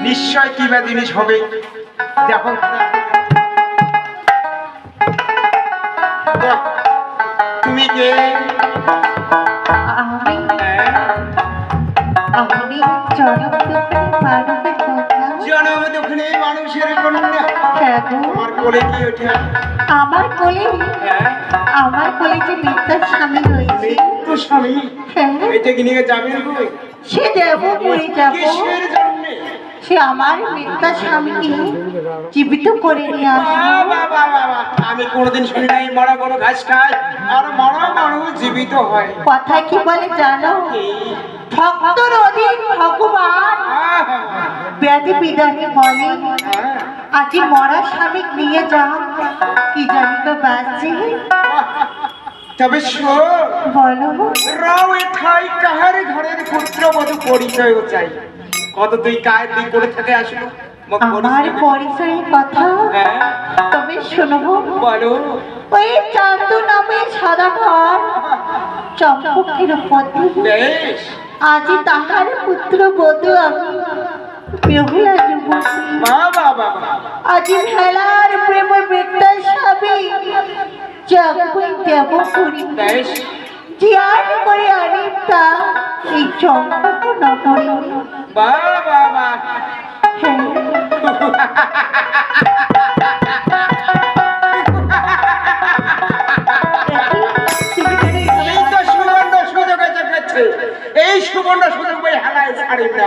নিশ্চয় কি বা জিনিস হবে দেখো তুমি কে জনম দক্ষিণে মানুষের কন্যা আমার কোলে কি ওঠে আমার কোলে যে মিথ্যার স্বামী রয়েছে তো স্বামী এটা কি নিয়ে যাবেন কই সে দেব পুরী যাব কিসের জন্য সে আমার মিথ্যার স্বামীকে জীবিত করে নিয়ে আসবে আমি কোনোদিন শুনি নাই মরা কোনো ঘাস খায় আর মরা মানুষ জীবিত হয় কথা কি বলে জানো ভক্তর অধীন ভগবান ব্যাধি বিধানে বলে আজ মরা স্বামী নিয়ে যাও কি জানি তো বাঁচছে তবে বলো রাও এঠাই কাহার ঘরের পুত্রবধূ পরিচয় চাই কত তুই কায় তুই করে থাকে আসলো আমার পরিচয়ের কথা তবে শোনো বলো ওই চান্দু নামে সাদা ঘর পক্ষের পথে বেশ আজি তাহার পুত্র বধূ আমি বেহুলা যুবতী বাবা বাবা আজি ভেলার প্রেম বেটার স্বামী যাবই দেব করি বেশ জিয়ার করে অনেকটা এই চম্পক নগরী বাবা বাবা এই তো সুবর্ণ সুযোগ এসে গেছে এই সুবর্ণ সুযোগ বই হালায় ছাড়ি না